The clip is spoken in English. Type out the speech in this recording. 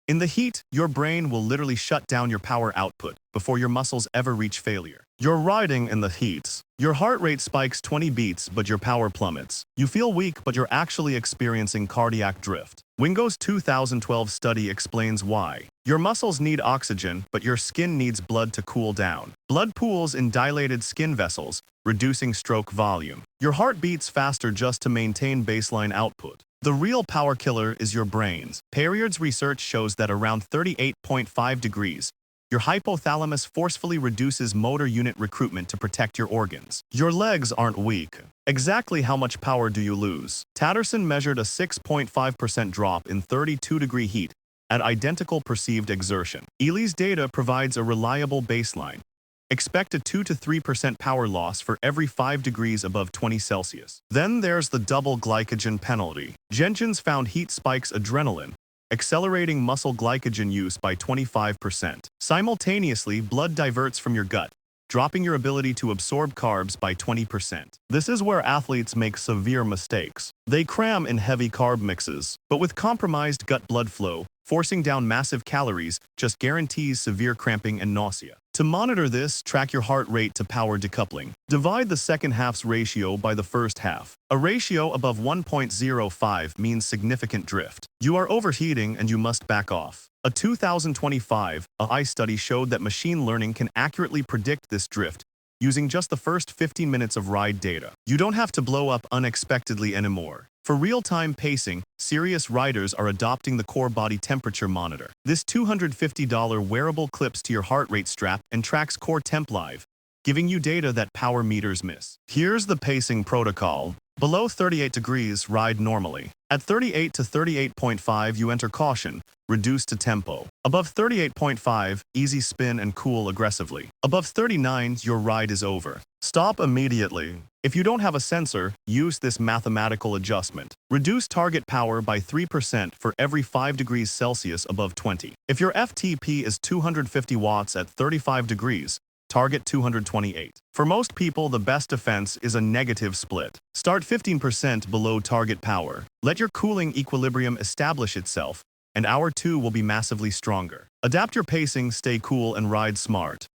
In the heat, your brain will literally shut down your power output before your muscles ever reach failure. You're riding in the heat. Your heart rate spikes 20 beats, but your power plummets. You feel weak, but you're actually experiencing cardiac drift. Wingo's 2012 study explains why. Your muscles need oxygen, but your skin needs blood to cool down. Blood pools in dilated skin vessels, reducing stroke volume. Your heart beats faster just to maintain baseline output. The real power killer is your brains. Perriard's research shows that around 38.5 degrees, your hypothalamus forcefully reduces motor unit recruitment to protect your organs. Your legs aren't weak. Exactly how much power do you lose? Tatterson measured a 6.5% drop in 32-degree heat at identical perceived exertion. Ely's data provides a reliable baseline. Expect a 2 to 3% power loss for every 5 degrees above 20 Celsius. Then there's the double glycogen penalty. Jenkins found heat spikes adrenaline, accelerating muscle glycogen use by 25%. Simultaneously, blood diverts from your gut, dropping your ability to absorb carbs by 20%. This is where athletes make severe mistakes. They cram in heavy carb mixes, but with compromised gut blood flow, forcing down massive calories just guarantees severe cramping and nausea. To monitor this, track your heart rate to power decoupling. Divide the second half's ratio by the first half. A ratio above 1.05 means significant drift. You are overheating and you must back off. A 2025 AI study showed that machine learning can accurately predict this drift using just the first 15 minutes of ride data. You don't have to blow up unexpectedly anymore. For real-time pacing, serious riders are adopting the core body temperature monitor. This $250 wearable clips to your heart rate strap and tracks core temp live, giving you data that power meters miss. Here's the pacing protocol. Below 38 degrees, ride normally. At 38 to 38.5, you enter caution, reduce to tempo. Above 38.5, easy spin and cool aggressively. Above 39, your ride is over. Stop immediately. If you don't have a sensor, use this mathematical adjustment. Reduce target power by 3% for every 5 degrees Celsius above 20. If your FTP is 250 watts at 35 degrees, target 228. For most people, the best defense is a negative split. Start 15% below target power. Let your cooling equilibrium establish itself, and hour 2 will be massively stronger. Adapt your pacing, stay cool, and ride smart.